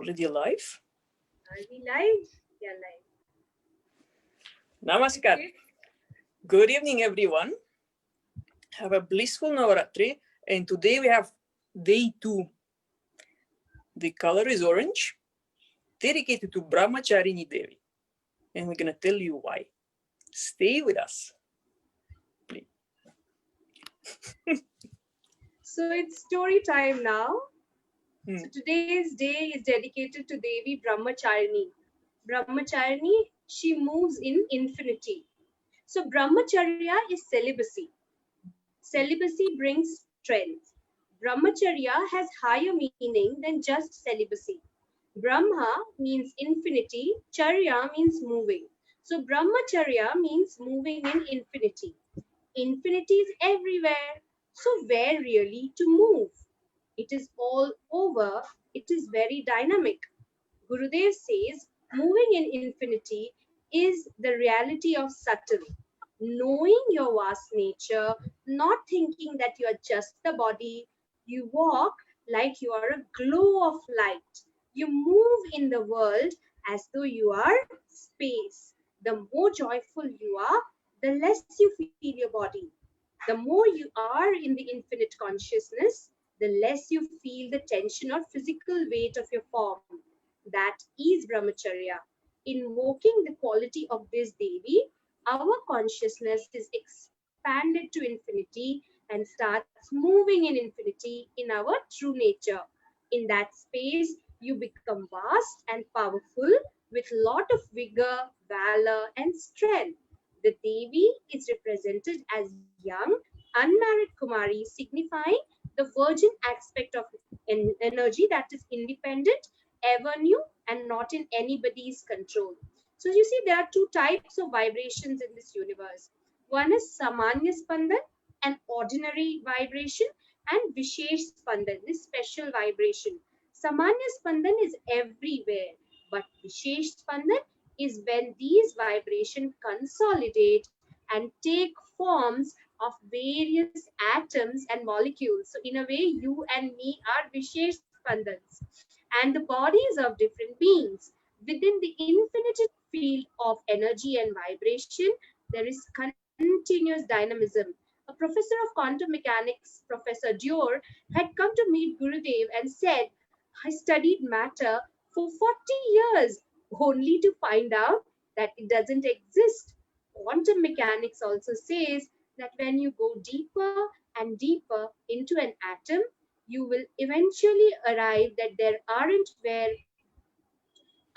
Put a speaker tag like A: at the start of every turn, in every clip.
A: already live?
B: Are we live? Yeah, live.
A: Namaskar.
B: Okay.
A: Good evening, everyone. Have a blissful Navratri. And today we have day 2. The color is orange, dedicated to Brahmacharini Devi. And we're going to tell you why. Stay with us. Please.
B: So it's story time now.
A: Hmm.
B: So today's day is dedicated to Devi Bramhacharini. Brahmacharini, she moves in infinity. So Brahmacharya is celibacy. Celibacy brings strength. Brahmacharya has higher meaning than just celibacy. Brahma means infinity, Charya means moving. So Brahmacharya means moving in infinity. Infinity is everywhere. So where really to move? It is all over. It is very dynamic. Gurudev says moving in infinity is the reality of subtle. Knowing your vast nature, not thinking that you are just the body, you walk like you are a glow of light. You move in the world as though you are space. The more joyful you are, the less you feel your body. The more you are in the infinite consciousness, the less you feel the tension or physical weight of your form. That is Brahmacharya. Invoking the quality of this Devi, our consciousness is expanded to infinity and starts moving in infinity in our true nature. In that space, you become vast and powerful with lot of vigor, valor, and strength. The Devi is represented as young, unmarried Kumari, signifying the virgin aspect of energy that is independent, ever new, and not in anybody's control. So you see, there are two types of vibrations in this universe. One is Samanya Spandan, an ordinary vibration, and Vishesh Spandan, this special vibration. Samanya Spandan is everywhere, but Vishesh Spandan is when these vibrations consolidate and take forms of various atoms and molecules. So in a way, you and me are Vishesh Spandans, and the bodies of different beings. Within the infinite field of energy and vibration, there is continuous dynamism. A professor of quantum mechanics, Professor Dior, had come to meet Gurudev and said, I studied matter for 40 years only to find out that it doesn't exist. Quantum mechanics also says that when you go deeper and deeper into an atom, you will eventually arrive that there aren't where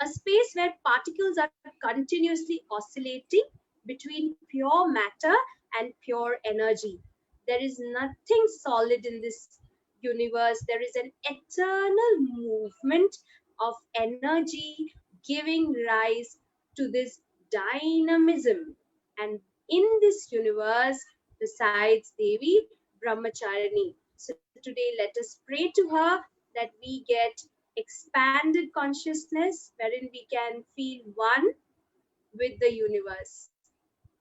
B: a space where particles are continuously oscillating between pure matter and pure energy. There is nothing solid in this universe. There is an eternal movement of energy giving rise to this dynamism. And in this universe, besides Devi, Brahmacharini. So today, let us pray to her that we get expanded consciousness wherein we can feel one with the universe.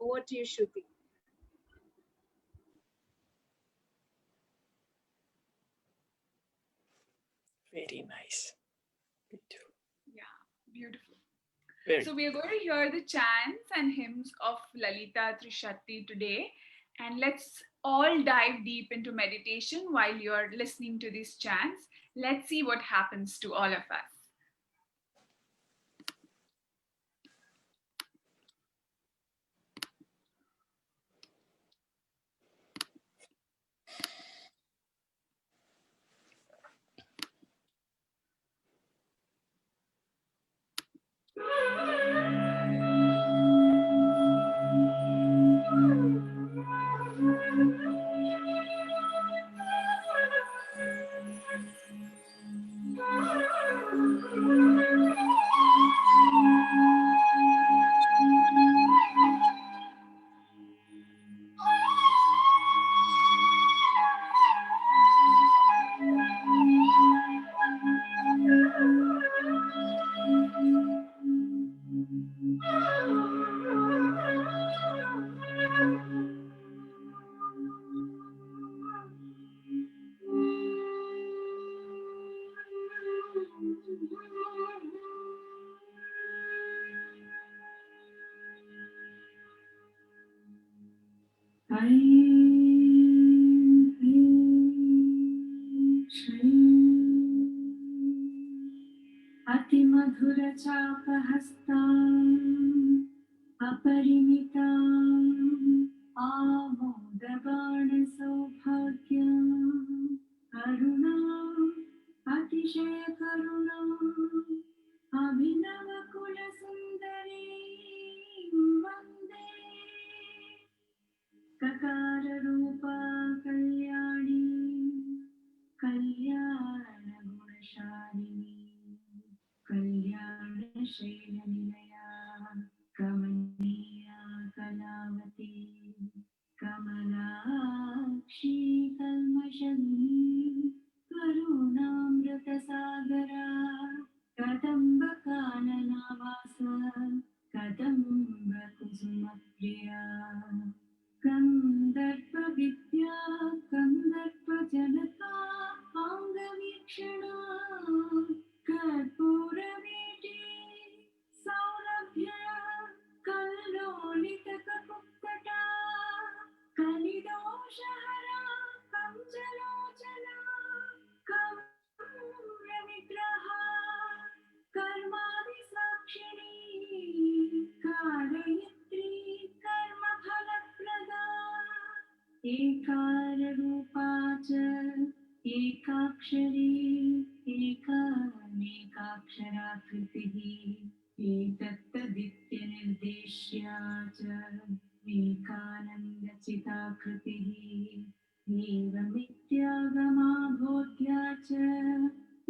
B: Over to you, Shruti.
A: Very nice. Me too.
C: Yeah, beautiful.
A: Very.
C: So we are going to hear the chants and hymns of Lalita Trishakti today. And let's all dive deep into meditation while you're listening to these chants. Let's see what happens to all of us.
D: ऐं ह्रीं श्रीं अतिमधुरचापहस्ताम् अपरिमिताम् आमोदबाणसौभाग्यम् करुणाम् अतिशयकरुणाम् अभिनवकुलसुन्दरीं वन्दे ककाररूपा कल्याणी कल्याणगुणशालिनी कल्याणशैलनिलया कमनीया कलावती कमलाक्षी कल्मषनी करुणामृतसागरा कदम्बकाननवास कदम्बकुसुमप्रिया कन्दर्पविद्या कन्दर्पजनता अङ्गवीक्षणा कर्पूरवीटी सौरभ्य कल्लोलितककुक्कुटा कलिदोषहरा कञ्चलोचना कम्रविग्रहा कर्मादिसाक्षिणी कारयित्री कर्मफलप्रदा एकाररूपा च एकाक्षरी एकानेकाक्षराकृतिः एतत्तदित्यनिर्देश्या च एकानन्दचिताकृतिः एवमित्यागमा बोध्या च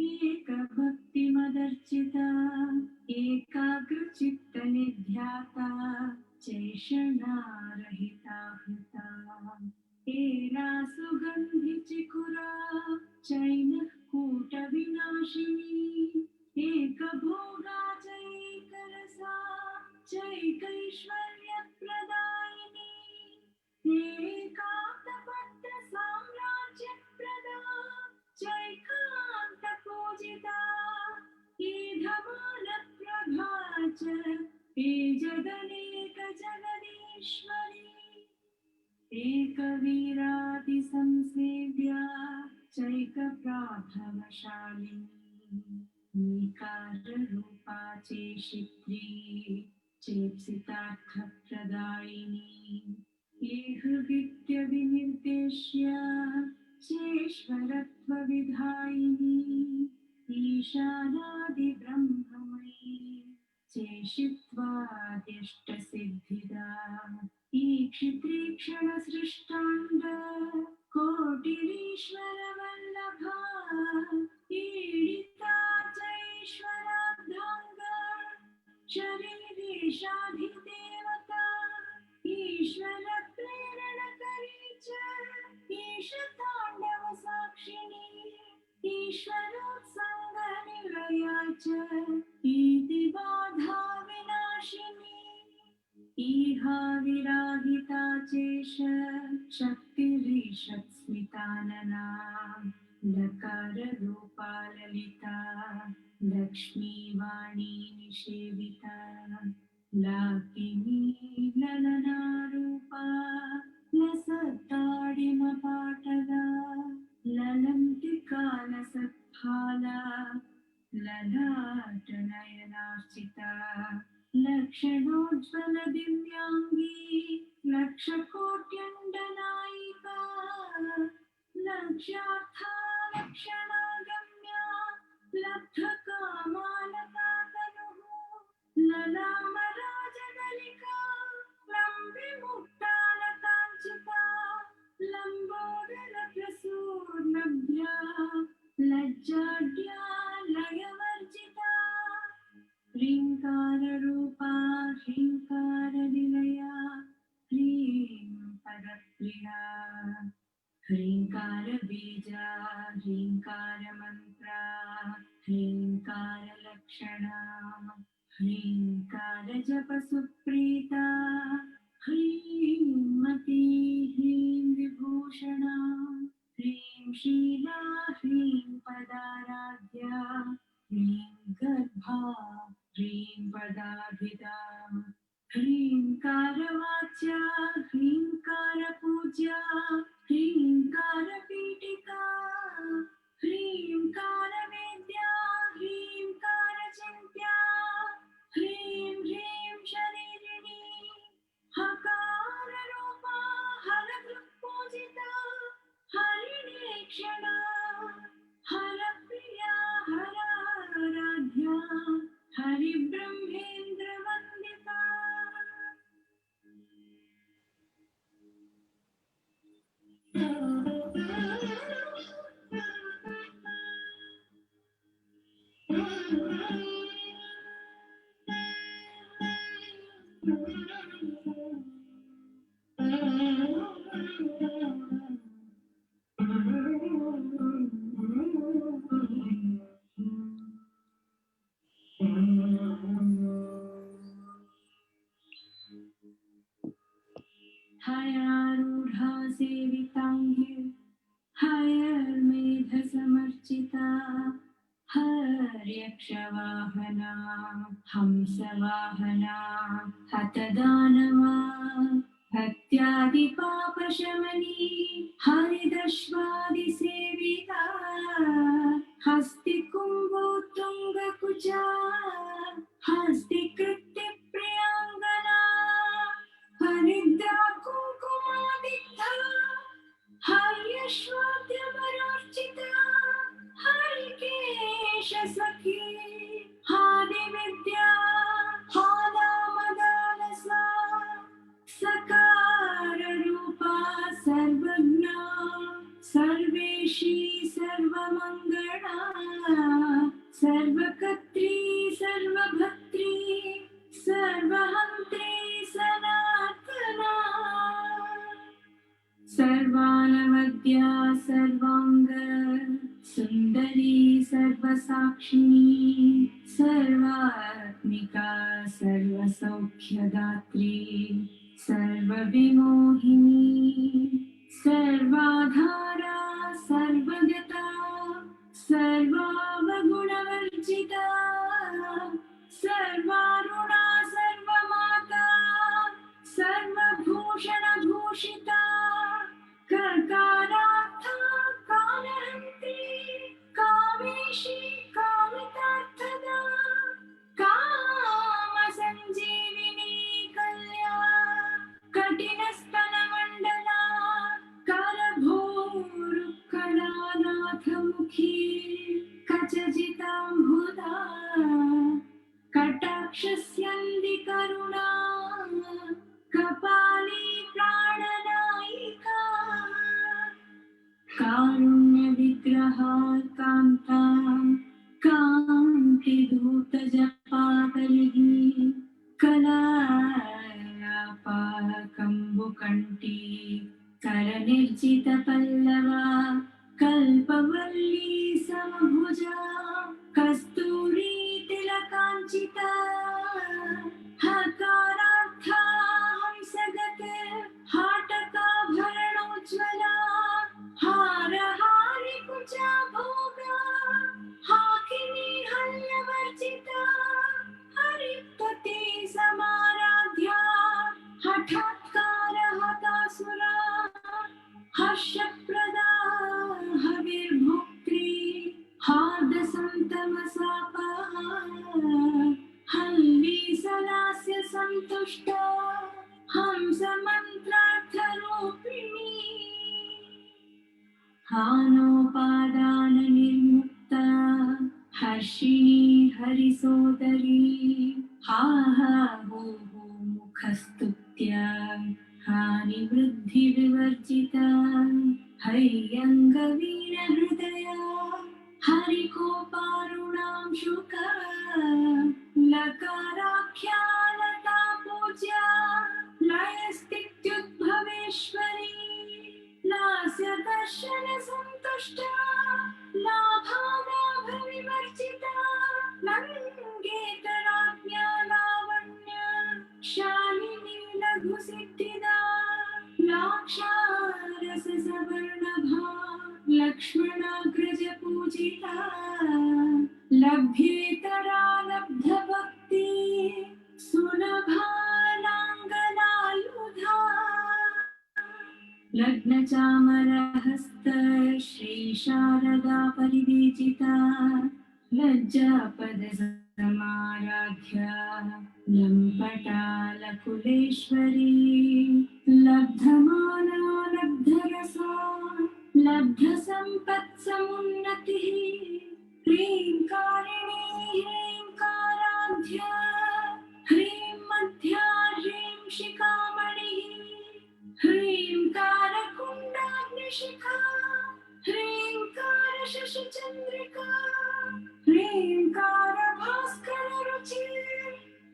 D: एकभक्तिमदर्चिता एकाग्रचित्तनिध्याता चैषणारहिता हृता एला सुगन्धिचिकुरा चैनः कूटविनाशिनी एकभोगा चैकरसा चैकैश्वर्यप्रदायिनी एकान्तपत्रसाम्राज्यप्रदा चैकान्तपूजिता ईधमानप्रभा च जगदेकजगदीश्वरी एकवीरातिसंसेव्या चैकप्राभवशालिनी नीकाररूपा चेशित्री चेप्सितार्थप्रदायिनी एहृविद्यविनिर्देश्या चेश्वरत्वविधायिनी ईशानादिब्रह्ममयी चेशित्वादिष्टसिद्धिदा ईक्षित्रीक्षणसृष्टाण्ड कोटिरीश्वरवल्लभा ईडिता चैश्वरार्धाङ्गा शरीरेशाधिदेवता ईश्वरप्रेरणकरी च ईशताण्डवसाक्षिणी ईश्वरोत्सङ्गनिलया च इतिबाधा विनाशिनी ईहा विरागिता चेश शक्तिरीषत्स्मितानना लकाररूपा ललिता लक्ष्मीवाणी निषेविता लाकिनी ललनारूपा लसत्ताडिमपाटला ललन्तिकालसत्फाला ललाटनयनार्चिता लक्षणोज्ज्वलदिव्याङ्गी लक्षकोट्यण्डनायिका लक्ष्यार्था लक्षणागम्या लब्धकामालकातनुः ललामराजगलिका लम्बिमुक्तालकाञ्चिता लम्बोदरप्रसूर्णभ्या लज्जाढ्या लयवर्जिता ह्रीङ्काररूपा ह्रीङ्कारनिलया ह्रीं पदप्रिया ह्रीङ्कारबीजा ह्रीङ्कारमन्त्रा ह्रीङ्कारलक्षणा ह्रीङ्कारजपसुप्रीता ह्रीं मती ह्रीं विभूषणा ह्रीं शीला ह्रीं पदाराध्या ह्रीं गर्भा ह्रीं पदाभिदा ह्रीङ्कारवाच्या ह्रीङ्कारपूज्या हरिब्रह्मेन्द्रवन्दिता हयारूढा सेविताङ्गी हयर्मेधसमर्चिता हर्यक्षवाहना हंसवाहना हतदानवा भक्त्यादिपापशमनी हरिदश्वादिसेविता हस्तिकुम्भोत्तुङ्गकुचा हस्तिकृत्यप्रियाङ्गना हरिद्रा कुङ्कुमादिग्धा हर्यश्वाद्यमरोर्चिता हरिकेशसखी हादिविद्या हादामदालसा सकाररूपा सर्वज्ञा सर्वेशी सर्वमङ्गला सर्वकर्त्री सर्वभर्त्री सर्वहन्त्री सनातना सर्वानवद्या सर्वांग सुंदरी सर्वसाक्षिणी सर्वात्मिका सर्वसौख्यदात्री सर्वविमोहिनी सर्वाधारा सर्वगता सर्वावगुणवर्जिता सर्वारुणा सर्वमाता सर्वभूषणभूषिता कर्कारार्था कालहन्त्री कामेशी कामितार्थदा कामसञ्जीविनी कल्याण कठिनस्तनमण्डला करभूरुकलानाथमुखी कचजिताम्बुदा कटाक्षस्यन्दिकरुणा कपाली प्राणनायिका कारुण्यविग्रहा कान्ता कान्तिधूतजपावलिः कलापाकम्बुकण्ठी करनिर्जितपल्लवा कल्पवल्ली समभुजा कस्तूरी तिलकाञ्चिता हकारार्था हंसगते हाटकाभरणोज्ज्वला हारहारिकुचा भोगा हाकिनी हल्यवर्जिता हरिपति समाराध्या हठात्कार हतासुरा हर्षप्रदा हविर्भुक्त्री हार्दसन्तमसापा हल्लीसलास्य सन्तुष्टा हंसमन्त्रार्थरूपिणी हानोपादाननिर्मुक्ता हर्षिणी हरिसोदरी हा हा हो हो मुखस्तुत्या हानिवृद्धिविवर्जिता हैयङ्गवीरहृदया हरिकोपारुणां शुका लकाराख्यानता पूज्या लयस्तित्युद्भवेश्वरी लास्य दर्शन सन्तुष्टा लाभालाभविवर्जिता नङ्गेतराज्ञा लावण्य शालिनी लघुसिद्धिदा लाक्षारससवर्णभा लक्ष्मणाग्रजपूजिता लभ्येतरा लब्धभक्ति सुलभालाङ्गलायुधा लग्नचामरहस्त श्रीशारदा परिवेजिता लज्जापदसमाराध्या लम्पटालकुलेश्वरी लब्धमाना लब्धरसा लब्धसम्पत्समुन्नतिः ह्रीङ्कारिणी ह्रीङ्काराध्या मध्या ह्रीं मध्या ह्रीं शिखामणिः ह्रींकारकुण्डाग्निशिखा ह्रींकारशशिचन्द्रिका ह्रींकारभास्कररुचिः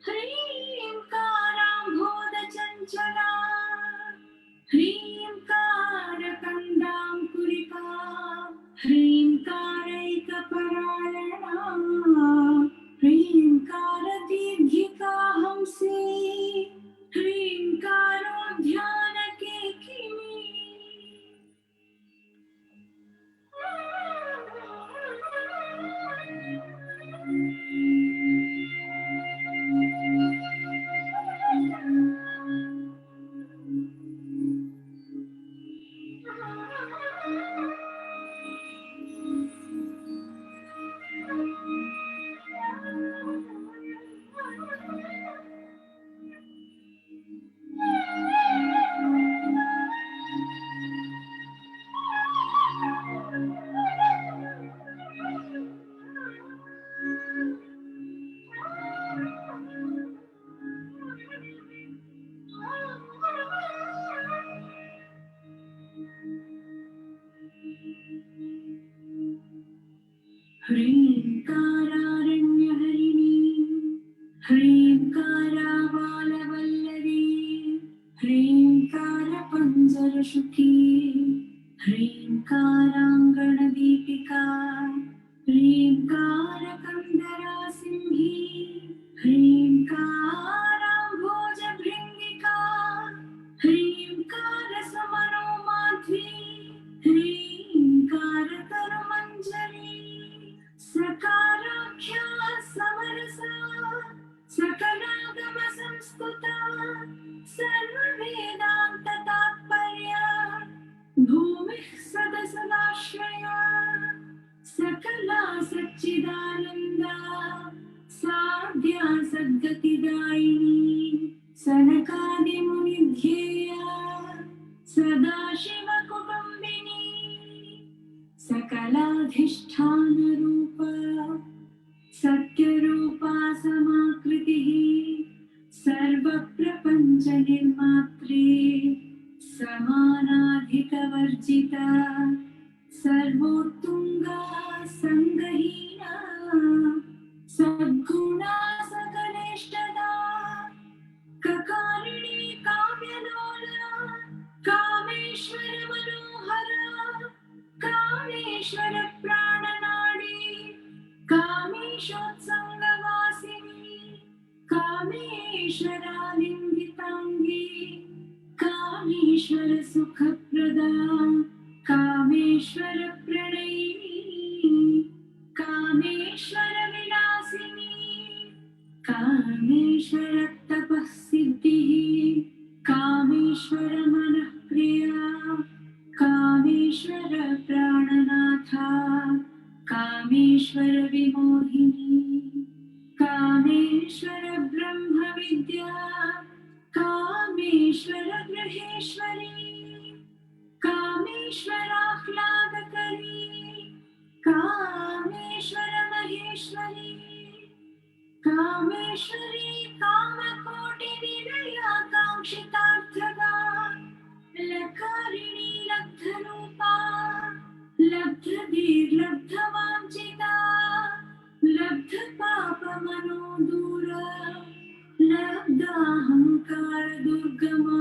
D: ह्रींकाराम्भोदचञ्चला ह्रींकारकन्दाङ्कुरिका ह्रींकारैकपरायणा ह्रींकारदीर्घिका हंसी ह्रींकारोद्यानकेकिनी ह्रींकारारण्यहरिणी ह्रींकाराबालवल्लरी ह्रींकारपञ्जरशुकी ह्रींकाराङ्गणदीपिका ह्रींकारकन्दरासिंही ह्रींकाराम्भोजभृङ्गिका ह्रींकारसमनोमाध्वी ह्रींकारतरुमञ्जरी सकाराख्या समरसा सकलागमसंस्तुता सर्ववेदान्ततात्पर्या भूमिः सदसदाश्रया सकला सच्चिदानन्दा साध्या सद्गतिदायिनी सनकादिमुनिध्येया सदाशिवकुटुम्बिनी सकलाधिष्ठानरूपा सत्यरूपा समाकृतिः सर्वप्रपञ्चनिर्मात्री समानाधिकवर्जिता सर्वोत्तुङ्गा सङ्गहीना सद्गुणा सकलेष्टदा ककारिणी काव्यलोला कामेश्वर मनोहरा कामेश्वर प्राणनाडी कामेशोत्सङ्गवासिनी कामेश्वरालिङ्गिताङ्गी कामेश्वर सुखप्रदा कामेश्वर प्रणयिनी कामेश्वर विलासिनी कामेश्वर तपःसिद्धिः कामेश्वर मनःप्रिया कामेश्वर प्राणनाथा कामेश्वर विमोहिनी कामेश्वर ब्रह्मविद्या कामेश्वर गृहेश्वरी कामेश्वराह्लादकरी कामेश्वर महेश्वरी कामेश्वरी कामकोटिनिलया काङ्क्षितार्थदा लकारिणी लब्धरूपा लब्धधीर्लब्धवाञ्छिता लब्धपापमनोदूरा लब्धाहङ्कार दुर्गमा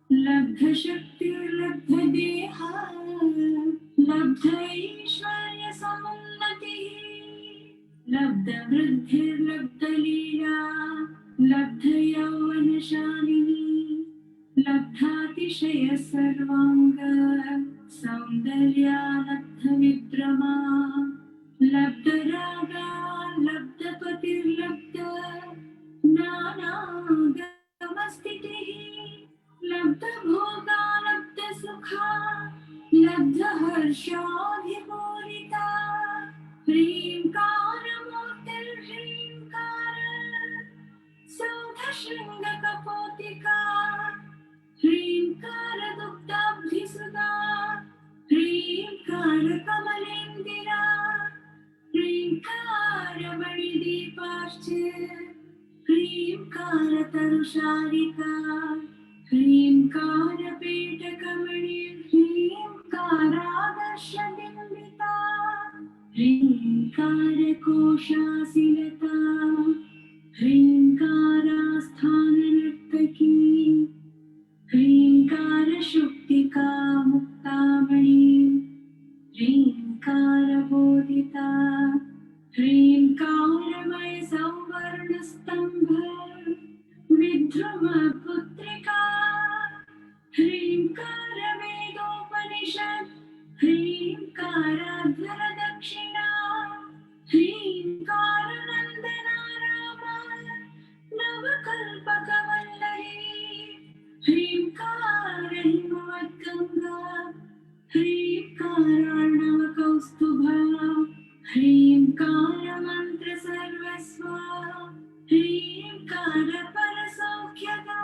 D: लब्धशक्तिर्लब्धदेहा लब्धैश्वर्यसमुन्नतिः लब्धवृद्धिर्लब्धलीला लब्धयौवनशालिनी लब्धातिशय सर्वाङ्ग सौन्दर्या लब्धविभ्रमा लब्धरागा लब्धपतिर्लब्ध नानागमस्थितिः लब्धभोगा लब्धसुखा लब्धहर्षाधिपूरिता ह्रीङ्कारमूर्तिर्ह्रीङ्कार सौधशृङ्गकपोतिका ह्रीङ्कारदुग्धाब्धिसुधा ह्रीङ्कारकमलेन्दिरा ह्रीङ्कारमणिदीपाश्च ह्रीङ्कारतरुशारिका ह्रीङ्कारपेटकमणि ह्रीङ्कारादर्शबिम्बिता ह्रीङ्कारकोशासिलता ह्रीङ्कारास्थाननर्तकी ह्रीङ्कारशुक्तिका मुक्तामणि ह्रीङ्कारबोधिता ह्रीङ्कारमय संवर्णस्तम्भ विद्रुमपुत्रिका ह्रीङ्कारवेदोपनिषत् ह्रीङ्काराध्वरदक्षिणा ह्रीङ्कारनन्दनारामा नवकल्पकवल्लरी ह्रीङ्कारहिमवद्गङ्गा ह्रीङ्कारार्णवकौस्तुभा ह्रीङ्कारमन्त्रसर्वस्वा ह्रीङ्कारपरसौख्यदा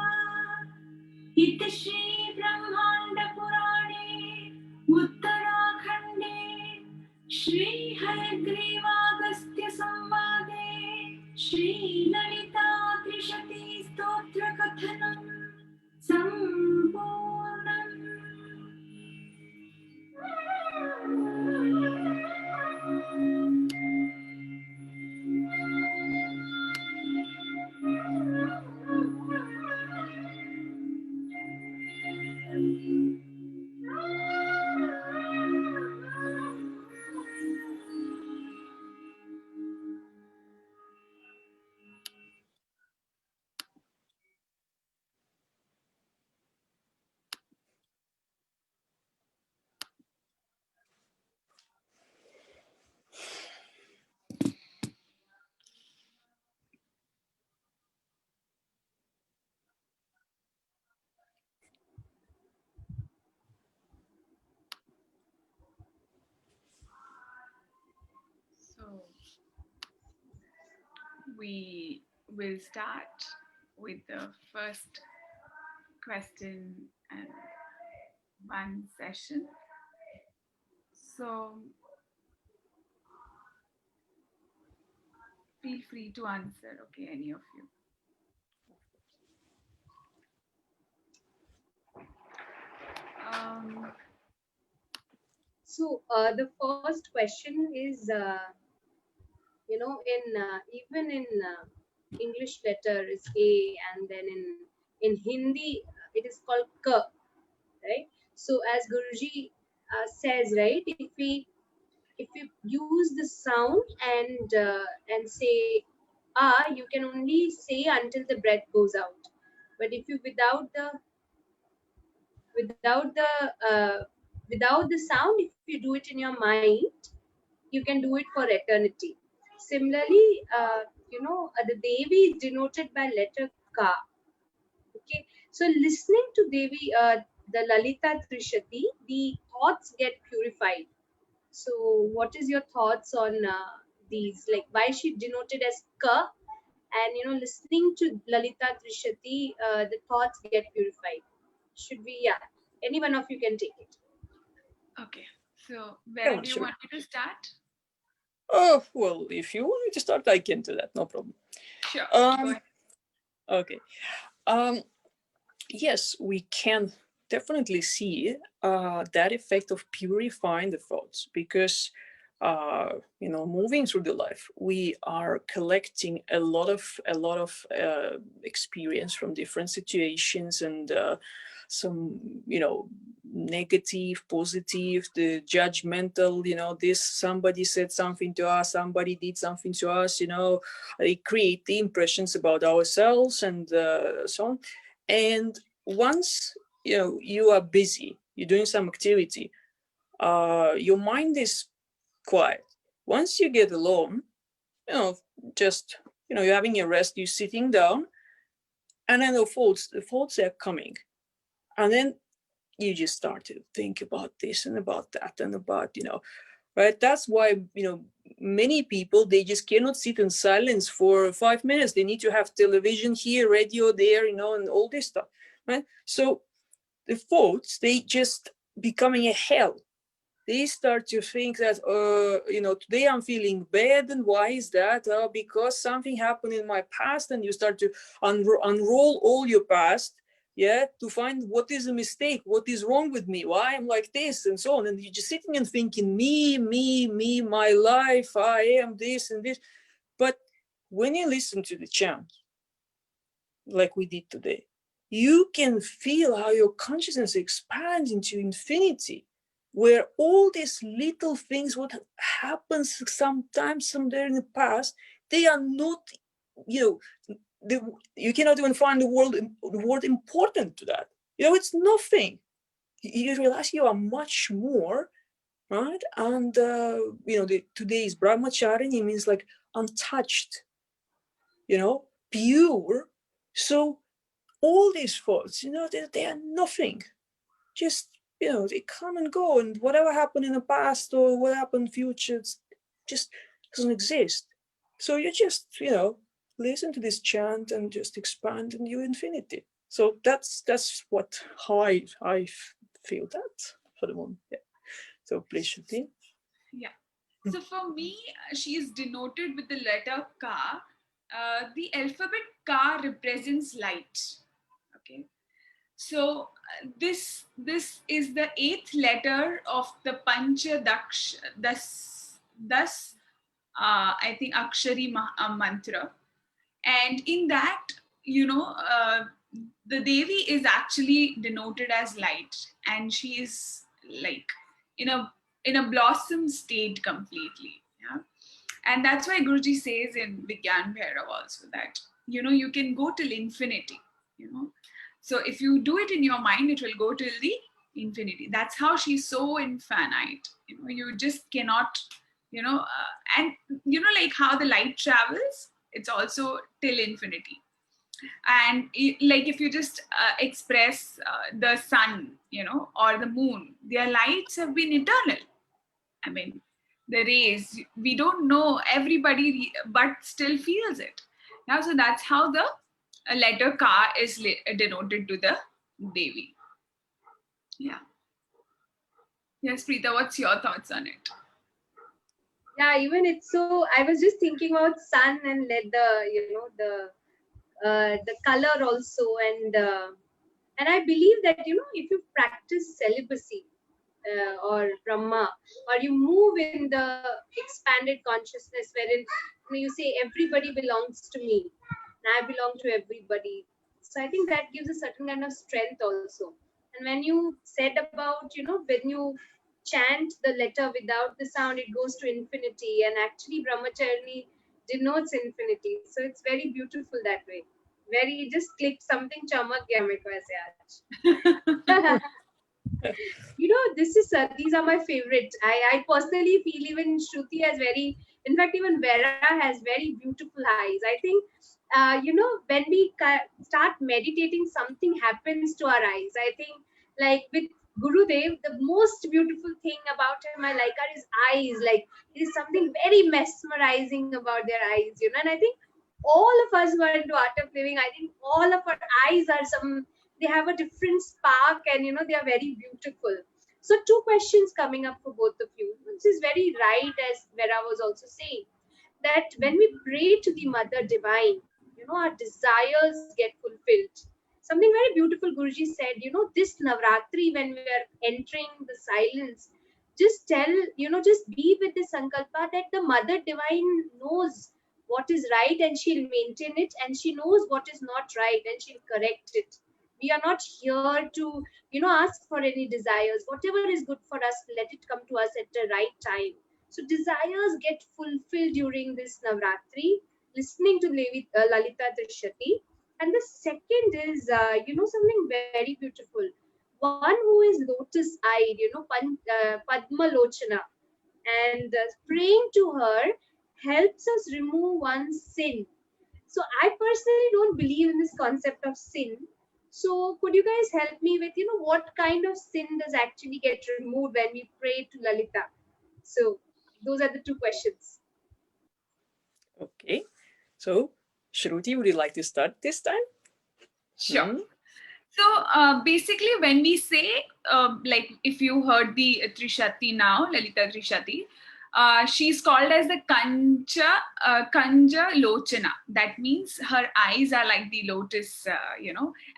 D: इति श्रीब्रह्माण्डपुराणे उत्तराखण्डे श्रीहयग्रीवागस्त्यसंवादे श्रीललितात्रिशतीस्तोत्रकथनम् सम्पूर्णम्।
C: So we will start with the first question and one session. So feel free to answer, okay, any of you.
B: So the first question is, even in English letter is A, and then in Hindi it is called K, right? So as Guruji says, right, if we use the sound and say you can only say until the breath goes out. But if you without the sound, if you do it in your mind, you can do it for eternity. Similarly, the Devi is denoted by letter Ka. Okay, so listening to Devi, the Lalita Trishati, the thoughts get purified. So, what is your thoughts on these? Like, why she denoted as Ka? And listening to Lalita Trishati, the thoughts get purified. Should we? Yeah, any one of you can take it.
C: Okay, so where do you
A: sure.
C: want me to start?
A: Oh, well, if you want me to start, I can do that. No problem.
C: Sure. Go ahead.
A: Okay. Yes, we can definitely see that effect of purifying the thoughts, because moving through the life, we are collecting a lot of experience from different situations, and some negative, positive, the judgmental, this somebody said something to us, somebody did something to us, they create the impressions about ourselves, and so on. And once you are busy, you're doing some activity, your mind is quiet. Once you get alone, just you're having a rest, you're sitting down, and then the thoughts are coming, and then you just start to think about this and about that and about right. That's why many people, they just cannot sit in silence for 5 minutes. They need to have television here, radio there, and all this stuff, right? So the thoughts, they just becoming a hell. they start to think that, today I'm feeling bad, and why is that? Because something happened in my past, and you start to unroll all your past, to find what is a mistake, what is wrong with me, why I'm like this, and so on. And you're just sitting and thinking, me, my life, I am this and this. But when you listen to the chant, like we did today, you can feel how your consciousness expands into infinity, where all these little things, what happens sometimes somewhere in the past, they are not, you cannot even find the word important to that. It's nothing. You realize you are much more, right? And today's Brahmacharini means like untouched, pure. So all these thoughts, they are nothing. Just, they come and go, and whatever happened in the past or what happened in the future, just doesn't exist. So you just, listen to this chant and just expand in your infinity. So that's how I feel that for the moment. Yeah. So please, Shruti.
C: Yeah. So for me, she is denoted with the letter Ka. The alphabet Ka represents light. Okay. So this is the 8th letter of the Pancha Daksh, thus I think Akshari mantra, and in that, the Devi is actually denoted as light, and she is like in a blossom state completely. Yeah. And that's why Guruji says in Vigyan Bhairav also that you can go till infinity. So if you do it in your mind, it will go till the infinity. That's how she's so infinite. You just cannot, and like how the light travels, it's also till infinity. And like if you just express the sun, or the moon, their lights have been eternal. I mean, the rays, we don't know everybody, but still feels it. Now, so that's how the letter Ka is denoted to the Devi. Yeah. Yes, Preeta, what's your thoughts on it?
B: Yeah, even it's so. I was just thinking about sun and leather. The color also, and I believe that if you practice celibacy or Brahma, or you move in the expanded consciousness wherein you say everybody belongs to me and I belong to everybody. So I think that gives a certain kind of strength also. And when you said about, when you chant the letter without the sound, it goes to infinity. And actually Brahmacharni denotes infinity. So it's very beautiful that way. Very, just click something chamak gaya mere ko aise aaj. These are my favorite. I personally feel even Shruti has very, in fact, even Vera has very beautiful eyes. I think, when we start meditating, something happens to our eyes. I think, like with Gurudev, the most beautiful thing about him I like are his eyes. Like, there is something very mesmerizing about their eyes, and I think all of us who are into art of living, I think all of our eyes are they have a different spark, and they are very beautiful. So 2 questions coming up for both of you, which is very right, as Vera was also saying, that when we pray to the Mother Divine, our desires get fulfilled. Something very beautiful Guruji said, this Navratri, when we are entering the silence, just just be with the sankalpa that the Mother Divine knows what is right and she'll maintain it, and she knows what is not right and she'll correct it. We are not here to ask for any desires. Whatever is good for us, let it come to us at the right time. So desires get fulfilled during this Navratri, listening to Lalita Trishati. And the second is, something very beautiful. One who is lotus-eyed, Padma Lochana, and praying to her helps us remove one's sin. So I personally don't believe in this concept of sin. So could you guys help me with, what kind of sin does actually get removed when we pray to Lalita? So those are the 2 questions.
A: Okay. So, Shruti, would you like to start this time?
C: Sure. So basically, when we say, like, if you heard the Trishati now, Lalita Trishati, she's called as the Kanja Lochana. That means her eyes are like the lotus,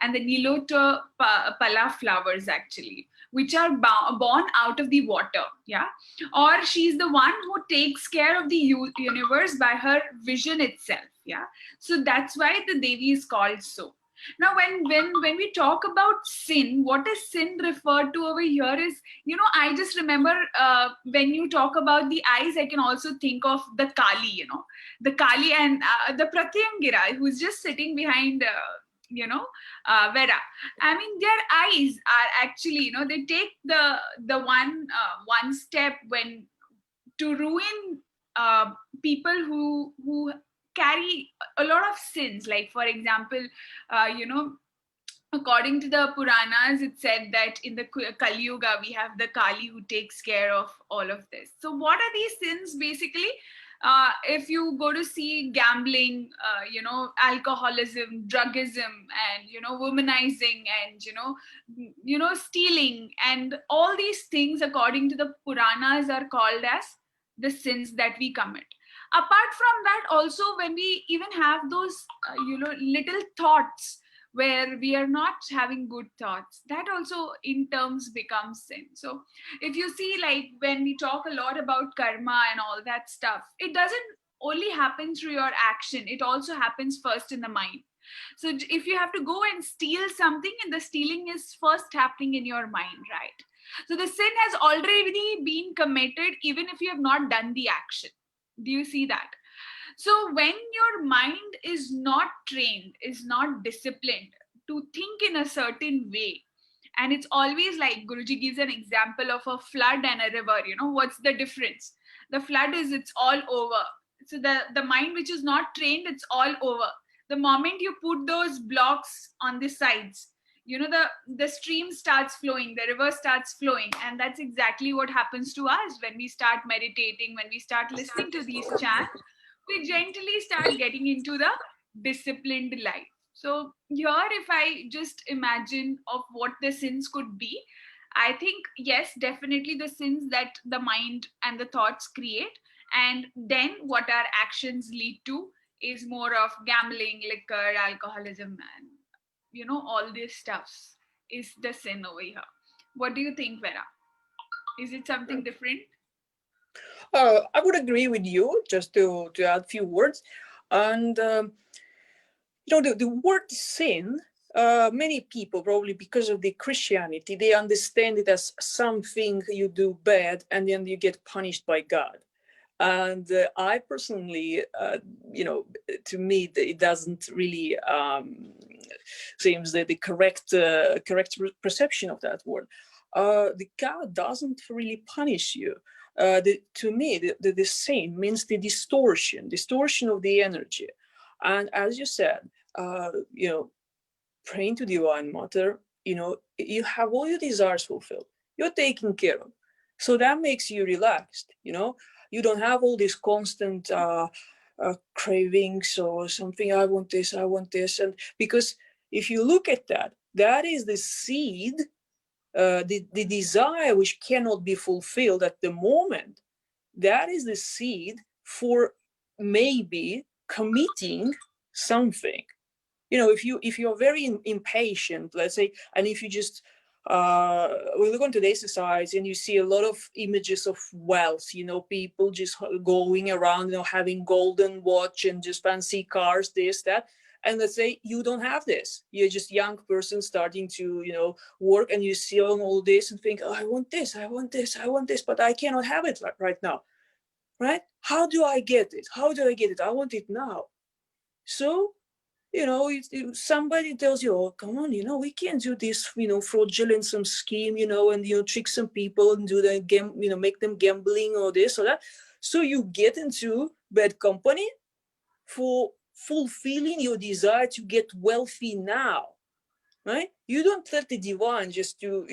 C: and the Nilota Pala flowers actually, which are born out of the water. Yeah. Or she's the one who takes care of the universe by her vision itself. Yeah. So that's why the Devi is called so. Now, when we talk about sin, what is sin referred to over here is, I just remember when you talk about the eyes, I can also think of the Kali, the Kali and the Pratyangira, who's just sitting behind, Vera. I mean, their eyes are actually, they take the one step when to ruin people who carry a lot of sins. Like, for example, uh, you know according to the Puranas, it said that in the Kali Yuga we have the Kali who takes care of all of this. So what are these sins basically? If you go to see gambling, alcoholism, drugism, and womanizing, and stealing, and all these things according to the Puranas are called as the sins that we commit. Apart from that, also, when we even have those little thoughts where we are not having good thoughts, that also in terms becomes sin. So if you see, like, when we talk a lot about karma and all that stuff, it doesn't only happen through your action, it also happens first in the mind. So if you have to go and steal something, and the stealing is first happening in your mind, right? So the sin has already been committed even if you have not done the action. Do you see that? So when your mind is not trained, is not disciplined to think in a certain way, and it's always like Guruji gives an example of a flood and a river, what's the difference? The flood is, it's all over. So the mind which is not trained, it's all over. The moment you put those blocks on the sides, the stream starts flowing, the river starts flowing. And that's exactly what happens to us when we start meditating, when we start listening to these chants. We gently start getting into the disciplined life. So here, if I just imagine of what the sins could be, I think, yes, definitely the sins that the mind and the thoughts create, and then what our actions lead to is more of gambling, liquor, alcoholism, and all these stuffs is the sin over here. What do you think, Vera? Is it something different?
A: I would agree with you, just to add a few words. And, the word sin, many people, probably because of the Christianity, they understand it as something you do bad and then you get punished by God. And I personally, to me, it doesn't really seems the correct perception of that word. The God doesn't really punish you. To me, the sin means the distortion of the energy. And as you said, praying to Divine Mother, you have all your desires fulfilled. You're taken care of. So that makes you relaxed, You don't have all these constant cravings or something, I want this. And because if you look at that, that is the seed, the desire which cannot be fulfilled at the moment. That is the seed for maybe committing something. If you're very impatient, let's say, and if you just we look on today's society and you see a lot of images of wealth, people just going around, having golden watch and just fancy cars, this, that. And let's say you don't have this. You're just a young person starting to, work, and you see all this and think, oh, I want this, but I cannot have it right now. Right? How do I get it? I want it now. So, somebody tells you, oh, come on, we can't do this, fraudulent some scheme, and, trick some people and do the game, make them gambling or this or that. So you get into bad company for fulfilling your desire to get wealthy now, right? You don't let the divine just to,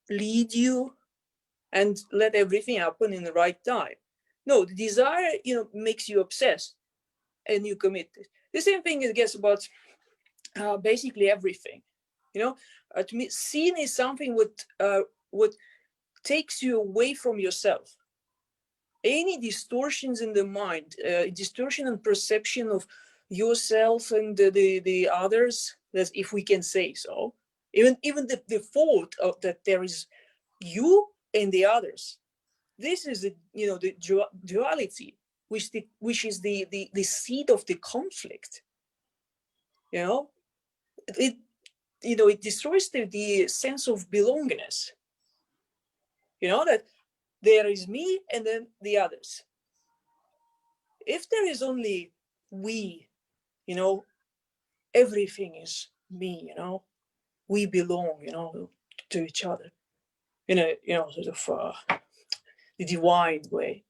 A: lead you and let everything happen in the right time. No, the desire, makes you obsessed and you commit it. The same thing, I guess, about basically everything. To me, sin is something what takes you away from yourself. Any distortions in the mind, distortion and perception of yourself and the others, that if we can say so, even the thought of that there is you and the others, this is the duality, which is the seed of the conflict. It it destroys the sense of belongingness. That there is me and then the others. If there is only we, everything is me. We belong, to each other in a sort of the divine way.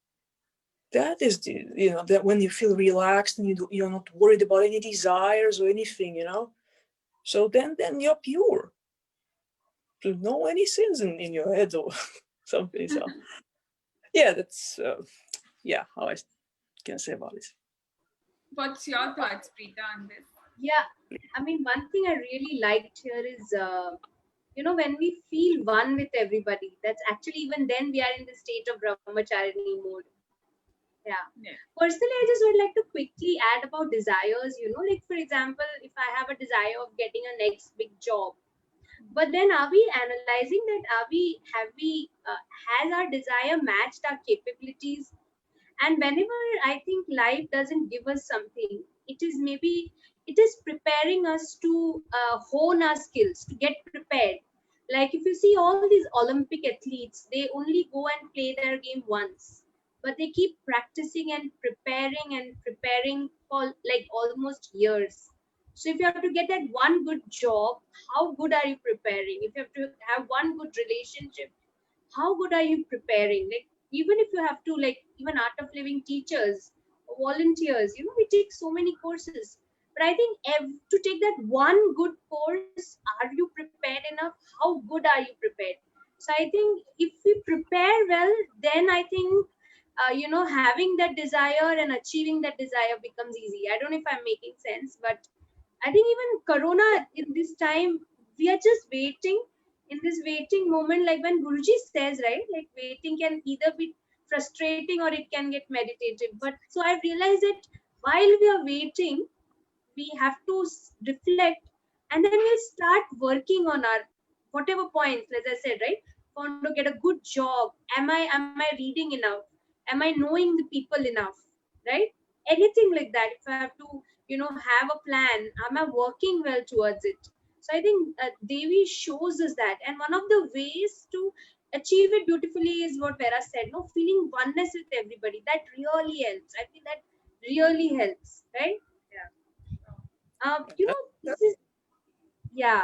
A: That is that when you feel relaxed and you're not worried about any desires or anything, so then you're pure. No any sins in your head or something. So yeah, that's how I can say about this.
C: What's your thoughts, Preeta, on this?
B: Yeah, I mean, one thing I really liked here is, when we feel one with everybody, that's actually, even then we are in the state of Brahmacharini mode. Yeah. Personally, I just would like to quickly add about desires, like for example, if I have a desire of getting a next big job, but then are we analyzing that, has our desire matched our capabilities? And whenever I think life doesn't give us something, it is preparing us to hone our skills, to get prepared. Like if you see all these Olympic athletes, they only go and play their game once, but they keep practicing and preparing for like almost years. So if you have to get that one good job, how good are you preparing? If you have to have one good relationship, how good are you preparing? Like even if you have to, like, even art of living teachers, volunteers, we take so many courses, but I think to take that one good course, are you prepared enough? How good are you prepared? So I think if we prepare well, then I think having that desire and achieving that desire becomes easy. I don't know if I'm making sense, but I think even Corona in this time, we are just waiting. In this waiting moment, like when Guruji says, right, like waiting can either be frustrating or it can get meditative. But so I've realized that while we are waiting, we have to reflect, and then we'll start working on our whatever points, as I said, right? Want to get a good job. Am I reading enough? Am I knowing the people enough? Right? Anything like that. If I have to, have a plan, am I working well towards it? So I think Devi shows us that, and one of the ways to achieve it beautifully is what Vera said. No, feeling oneness with everybody. That really helps. I think that really helps, right? Yeah. This is, yeah,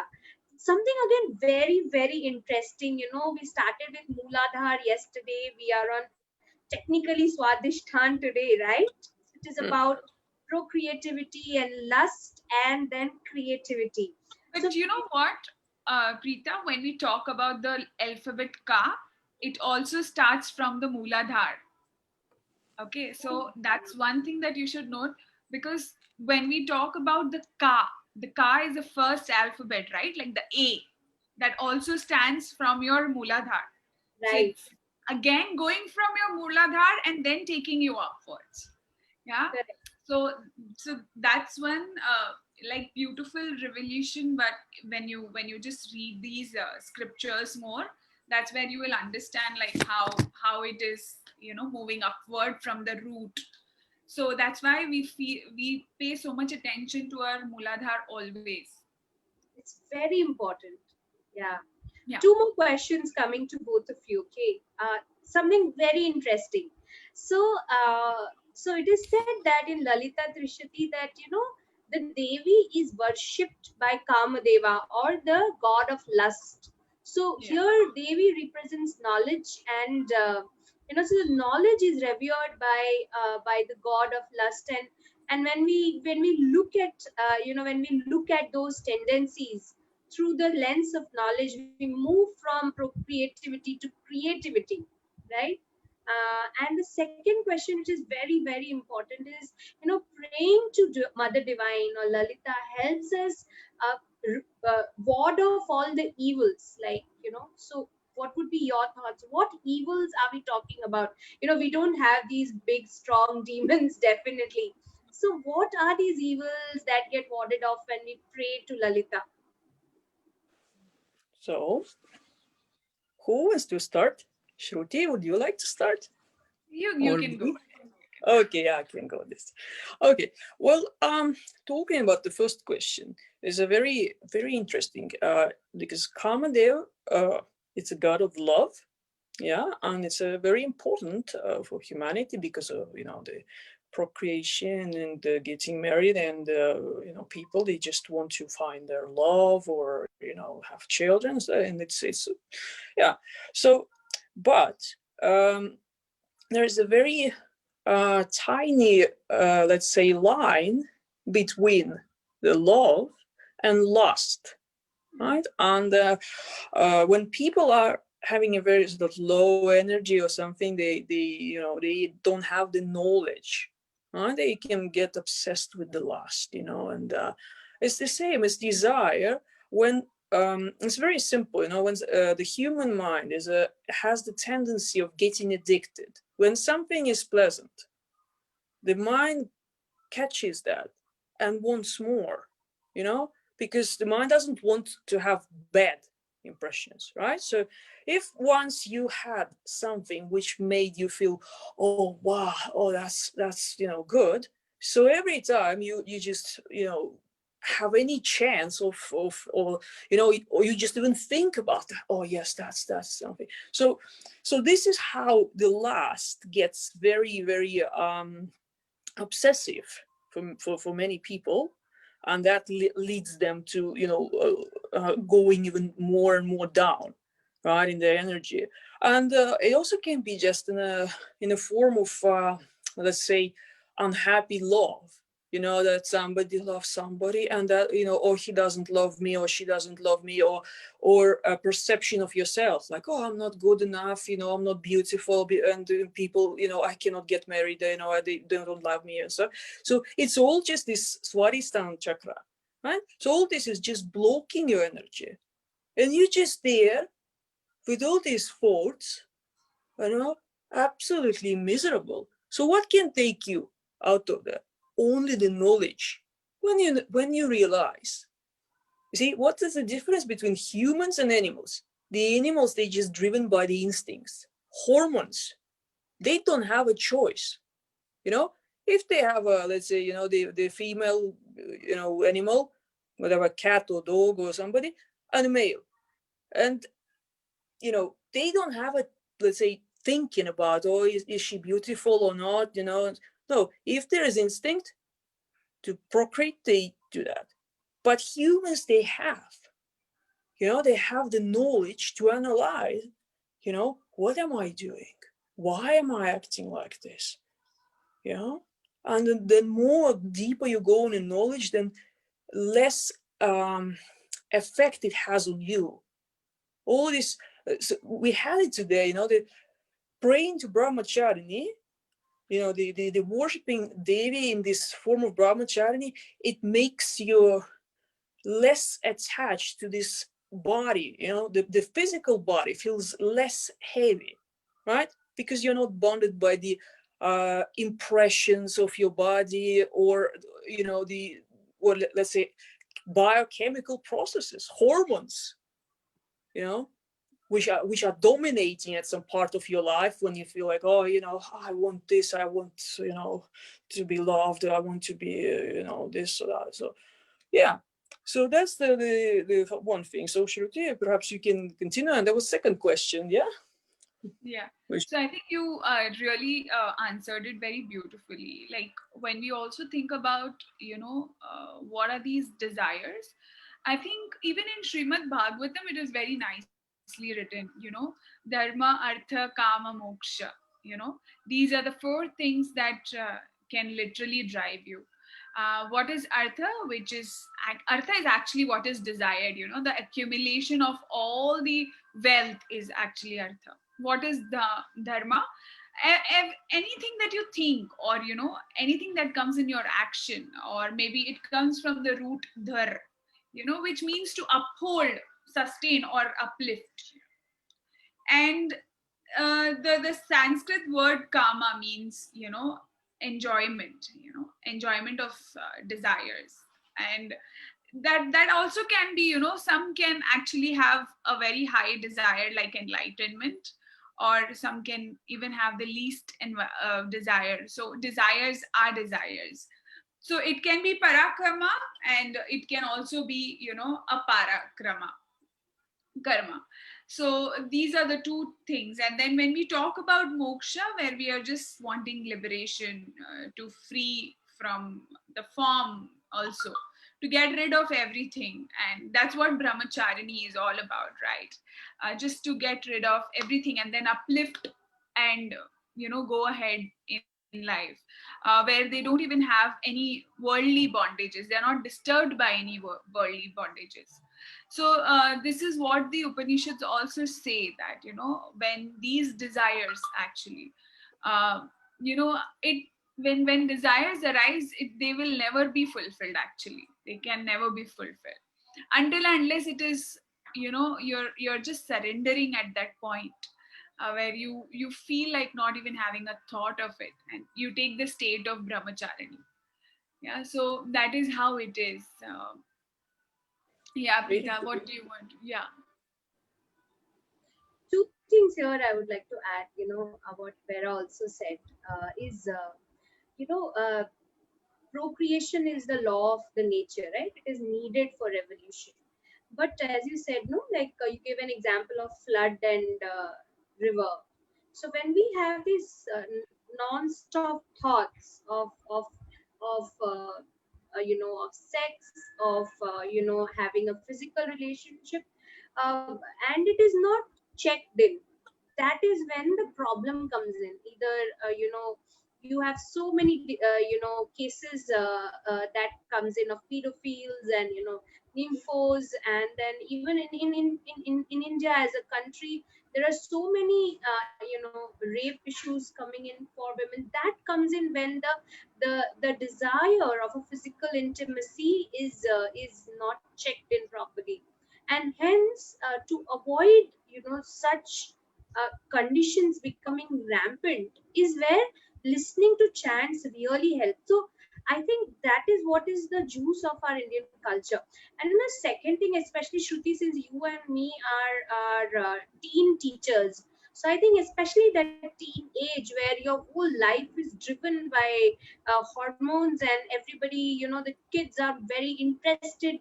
B: something again very, very interesting. We started with Mooladhar yesterday. We are on technically Swadhishthan today, right? It is about procreativity and lust and then creativity.
C: But
B: So
C: you know what, Preeta, when we talk about the alphabet Ka, it also starts from the Mooladhar. Okay, so that's one thing that you should note, because when we talk about the Ka is the first alphabet, right? Like the A, that also stands from your Mooladhar. So
B: right,
C: it's again going from your Mooladhar and then taking you upwards. Yeah.
B: correct.
C: So that's one like beautiful revelation. But when you just read these scriptures more, that's where you will understand like how it is moving upward from the root. So that's why we pay so much attention to our Mooladhar always.
B: It's very important. Yeah.
C: Yeah.
B: Two more questions coming to both of you. Okay. Something very interesting. So, so it is said that in Lalita Trishati that the Devi is worshipped by Kamadeva, or the god of lust. So
C: Yeah.
B: here Devi represents knowledge, and so the knowledge is revered by the god of lust, and when we look at when we look at those tendencies through the lens of knowledge, we move from creativity to creativity, right? And the second question, which is very, very important, is praying to Mother Divine or Lalita helps us ward off all the evils, like, so what would be your thoughts? What evils are we talking about? We don't have these big strong demons, definitely. So what are these evils that get warded off when we pray to Lalita?
A: So, who wants to start? Shruti, would you like to start?
C: You
A: Or
C: can go.
A: me? Okay, yeah, I can go this. Okay, well, talking about the first question is a very, very interesting, because Kamadev, it's a god of love, yeah, and it's very important for humanity because of the procreation and getting married, and people, they just want to find their love, or have children, and it's yeah. So, but there's a very tiny, let's say, line between the love and lust, right? And when people are having a very sort of low energy or something, they don't have the knowledge, right? They can get obsessed with the lust, and it's the same as desire. When it's very simple, when the human mind has the tendency of getting addicted. When something is pleasant, the mind catches that and wants more, because the mind doesn't want to have bad impressions, right? So if once you had something which made you feel, oh wow, oh that's good, so every time you just have any chance of or or you just even think about that, oh yes, that's something. So this is how the lust gets very, very obsessive for many people, and that leads them to going even more and more down, right, in their energy. And it also can be just in a form of let's say unhappy love, that somebody loves somebody, and that or he doesn't love me, or she doesn't love me, or a perception of yourself, like, oh, I'm not good enough, I'm not beautiful, and people, I cannot get married, they don't love me, and so it's all just this swadhisthana chakra, right? So all this is just blocking your energy, and you're just there with all these thoughts, absolutely miserable. So what can take you out of that? Only the knowledge. When you realize, you see, what is the difference between humans and animals? The animals, they just driven by the instincts, hormones. They don't have a choice. If they have a, let's say, the female, animal, whatever, cat or dog or somebody, and a male, and they don't have a, let's say, thinking about, oh, is she beautiful or not, no, if there is instinct to procreate, they do that. But humans, they have the knowledge to analyze, what am I doing, why am I acting like this, and then more deeper you go in knowledge, then less effect it has on you. All this, so we had it today, the praying to Brahmacharini, the worshipping Devi in this form of Brahmacharini, it makes you less attached to this body, the physical body feels less heavy, right? Because you're not bonded by the impressions of your body, or, or let's say biochemical processes, hormones, which are dominating at some part of your life, when you feel like, oh, I want this, I want, to be loved, I want to be, this or that. So yeah, so that's the one thing. So Shruti, perhaps you can continue, and there was second question, yeah.
C: Yeah.
A: Which,
C: So I think you really answered it very beautifully. Like when we also think about, what are these desires? I think even in Srimad Bhagavatam, it is very nicely written, Dharma, Artha, Kama, Moksha. These are the four things that can literally drive you. What is Artha? Artha is actually what is desired, the accumulation of all the wealth is actually Artha. What is the Dharma? Anything that you think, or anything that comes in your action, or maybe it comes from the root dhar, which means to uphold, sustain, or uplift. And the Sanskrit word kama means, enjoyment, enjoyment of desires. And that also can be, some can actually have a very high desire like enlightenment, or some can even have the least desire. So desires are desires. So it can be parakrama, and it can also be, aparakrama karma. So these are the two things. And then when we talk about moksha, where we are just wanting liberation, to free from the form, also to get rid of everything, and that's what brahmacharini is all about, right? Just to get rid of everything and then uplift, and go ahead in life, where they don't even have any worldly bondages. They're not disturbed by any worldly bondages. So this is what the Upanishads also say, that when these desires actually, it when desires arise, they will never be fulfilled. Actually, they can never be fulfilled until and unless it is, you're just surrendering at that point, where you feel like not even having a thought of it, and you take the state of brahmacharini. Yeah, so that is how it is. Yeah,
A: Really
C: Preeta, what
A: good.
C: do you want? Yeah.
B: Two things here I would like to add, what Vera also said, is, you know, procreation is the law of the nature, right? It is needed for evolution. But as you said, no, like you gave an example of flood and river. So when we have these non-stop thoughts of sex, of having a physical relationship, and it is not checked in, that is when the problem comes in. Either you have so many cases that comes in of pedophiles and nymphos, and then even in India as a country, there are so many rape issues coming in for women. That comes in when the desire of a physical intimacy is not checked in properly. And hence, to avoid such conditions becoming rampant, is where listening to chants really helps. So I think that is what is the juice of our Indian culture. And the second thing, especially Shruti, since you and me are teen teachers, so I think especially that teen age where your whole life is driven by hormones, and everybody, the kids are very interested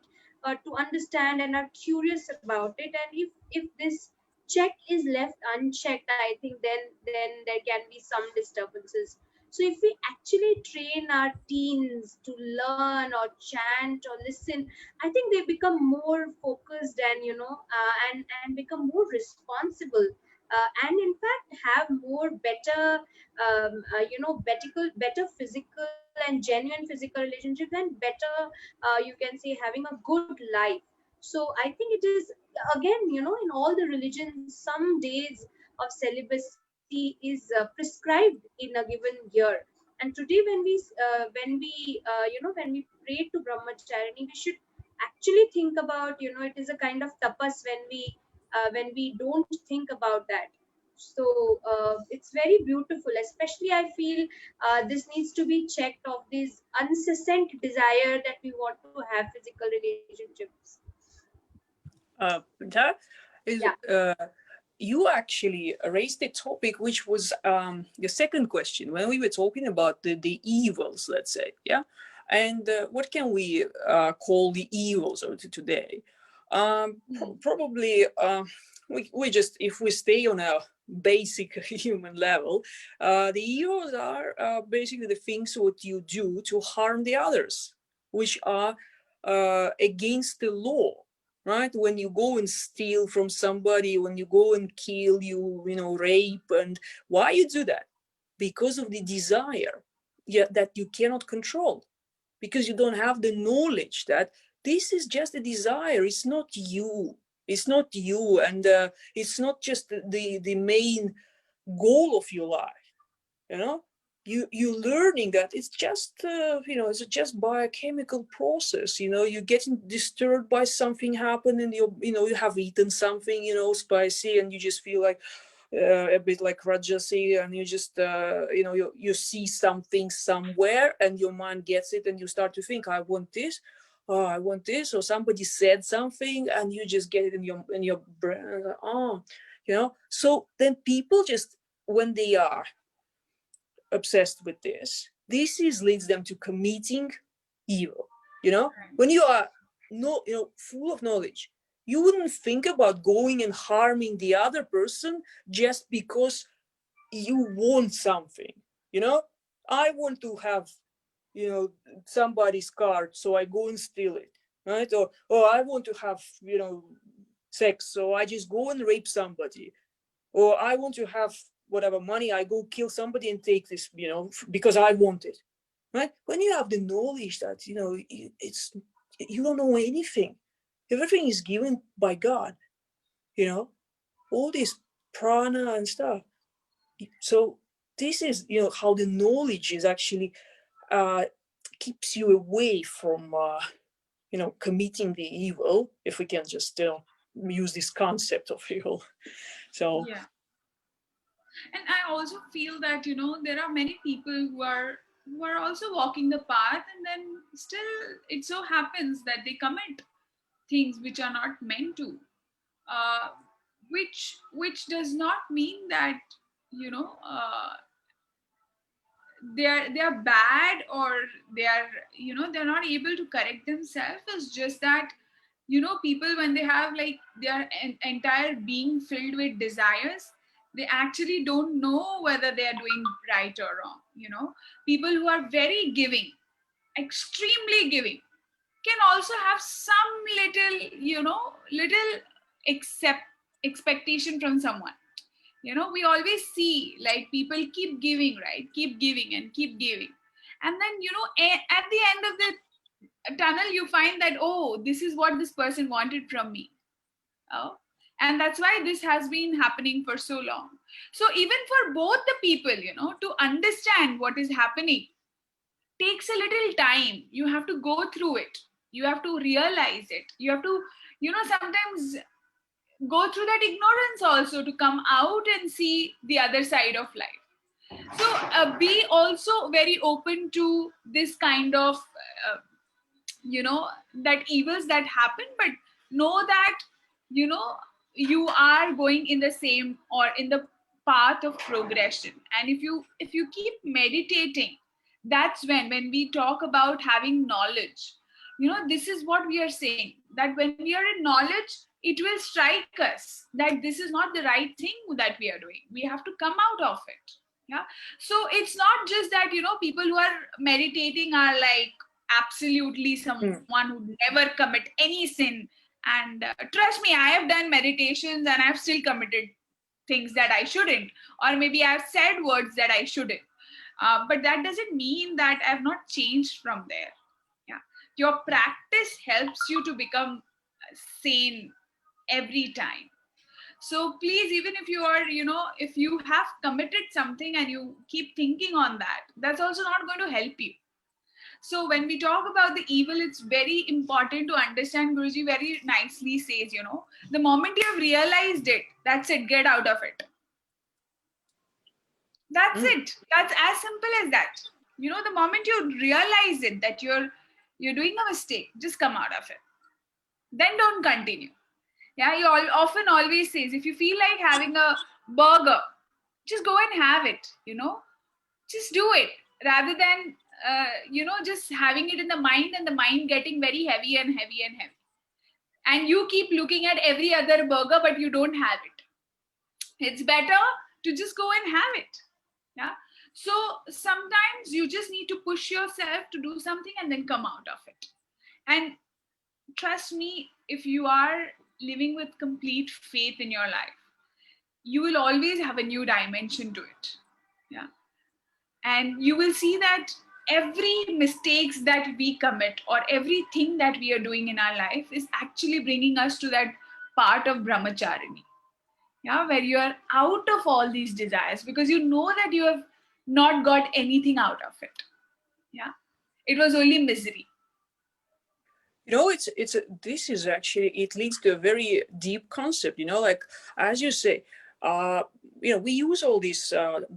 B: to understand and are curious about it. And if this check is left unchecked, I think then there can be some disturbances. So if we actually train our teens to learn or chant or listen, I think they become more focused, and and become more responsible, and in fact have more better better physical and genuine physical relationships, and better, you can say, having a good life. So I think it is, again, in all the religions, some days of celibacy is prescribed in a given year. And today when we pray to brahmacharini, we should actually think about, it is a kind of tapas when we don't think about that. So it's very beautiful. Especially I feel this needs to be checked of this incessant desire that we want to have physical relationships.
A: That is,
B: Yeah.
A: you actually raised a topic which was the second question when we were talking about the evils, let's say, yeah, and what can we call the evils of today? Probably we just, if we stay on a basic human level, the evils are basically the things what you do to harm the others, which are against the law, right? When you go and steal from somebody, when you go and kill, rape, and why you do that? Because of the desire, yeah, that you cannot control, because you don't have the knowledge that this is just a desire. It's not you. It's not you, and it's not just the main goal of your life. You know, you learning that it's just it's just biochemical process. You're getting disturbed by something happen, and you have eaten something spicy, and you just feel like a bit like Rajasi, and you just you see something somewhere, and your mind gets it, and you start to think, I want this. Oh, I want this, or somebody said something, and you just get it in your brain. So then people just, when they are obsessed with this is leads them to committing evil. When you are full of knowledge, you wouldn't think about going and harming the other person just because you want something. I want to have somebody's card, so I go and steal it, right? Or I want to have sex, so I just go and rape somebody. Or I want to have whatever money, I go kill somebody and take this, because I want it, right? When you have the knowledge that, it's, you don't know anything. Everything is given by God, all this prana and stuff. So this is, how the knowledge is actually keeps you away from, committing the evil, if we can just use this concept of evil. So
C: Yeah. And I also feel that there are many people who are also walking the path, and then still it so happens that they commit things which are not meant to, uh, which does not mean that they are bad, or they're not able to correct themselves. It's just that people, when they have like their entire being filled with desires, they actually don't know whether they are doing right or wrong. People who are very giving, extremely giving, can also have some little expectation from someone. We always see like people keep giving, right? Keep giving and keep giving, and then at the end of the tunnel you find that, oh, this is what this person wanted from me. Oh, and that's why this has been happening for so long. So even for both the people, to understand what is happening takes a little time. You have to go through it, you have to realize it, you have to sometimes go through that ignorance also to come out and see the other side of life. So be also very open to this kind of that evils that happen, but know that you are going in the same or in the path of progression. And if you keep meditating, that's when we talk about having knowledge, this is what we are saying, that when we are in knowledge, it will strike us that this is not the right thing that we are doing. We have to come out of it. Yeah. So it's not just that people who are meditating are like absolutely someone who never commit any sin. And trust me, I have done meditations and I've still committed things that I shouldn't, or maybe I've said words that I shouldn't. But that doesn't mean that I've not changed from there. Yeah. Your practice helps you to become sane every time. So please, even if you are, if you have committed something and you keep thinking on that, that's also not going to help you. So when we talk about the evil, it's very important to understand. Guruji very nicely says, the moment you have realized it, that's it, get out of it. That's it. That's as simple as that. The moment you realize it, that you're doing a mistake, just come out of it. Then don't continue. Yeah, he often always says, if you feel like having a burger, just go and have it, just do it, rather than, just having it in the mind and the mind getting very heavy and heavy and heavy. And you keep looking at every other burger, but you don't have it. It's better to just go and have it. Yeah. So sometimes you just need to push yourself to do something and then come out of it. And trust me, if you are living with complete faith in your life, you will always have a new dimension to it. Yeah. And you will see that every mistakes that we commit or everything that we are doing in our life is actually bringing us to that part of brahmacharini. Yeah, where you are out of all these desires, because you know that you have not got anything out of it. Yeah, it was only misery.
A: You know, this is actually, it leads to a very deep concept, you know, like, as you say, uh, you know, we use all these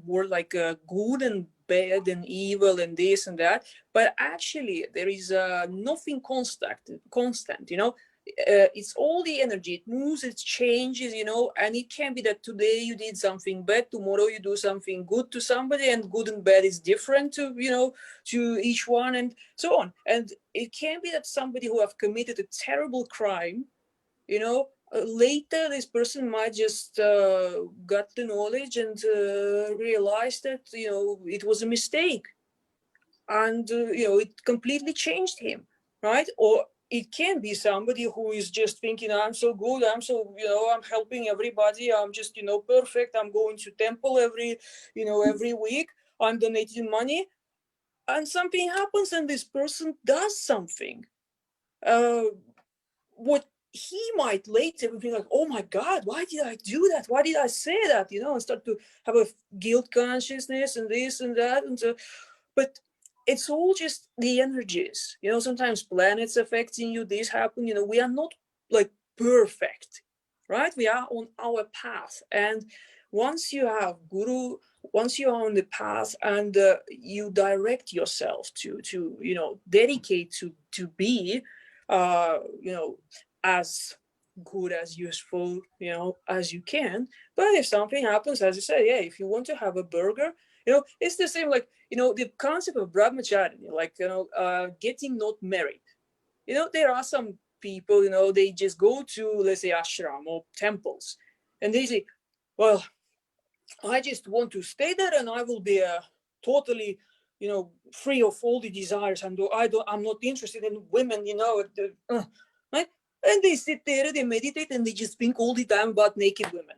A: word like good and bad and evil and this and that, but actually there is nothing constant, you know. It's all the energy, it moves, it changes, you know, and it can be that today you did something bad, tomorrow you do something good to somebody, and good and bad is different to, you know, to each one, and so on. And it can be that somebody who have committed a terrible crime, you know, later this person might just got the knowledge and realized that, you know, it was a mistake, and you know, it completely changed him, right? Or it can be somebody who is just thinking, I'm so good, I'm so, you know, I'm helping everybody, I'm just, you know, perfect, I'm going to temple every, you know, every week, I'm donating money, and something happens and this person does something, uh, what he might later be like, oh my God, why did I do that, why did I say that, you know, and start to have a guilt consciousness and this and that, and so, but it's all just the energies, you know. Sometimes planets affecting you, this happen, you know, we are not like perfect, right? We are on our path, and once you have guru, once you are on the path, and you direct yourself to you know, dedicate to be you know, as good, as useful, you know, as you can. But if something happens, as you say, yeah, if you want to have a burger, you know, it's the same, like, you know, the concept of brahmacharya, like, you know, getting not married. You know, there are some people, you know, they just go to, let's say, ashram or temples, and they say, well, I just want to stay there, and I will be totally, you know, free of all the desires, and I'm not interested in women, you know, right? And they sit there, they meditate, and they just think all the time about naked women,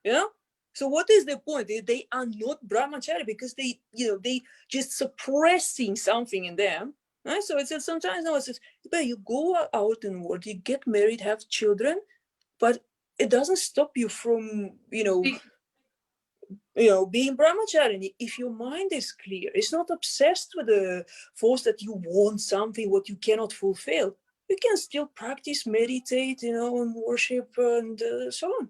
A: you know. So what is the point? They are not brahmachari because they, you know, they just suppressing something in them, right? So it's sometimes, no, it's, but you go out in the world, you get married, have children, but it doesn't stop you from, you know, being brahmachari. If your mind is clear, it's not obsessed with the force that you want something what you cannot fulfill, you can still practice, meditate, you know, and worship, and so on.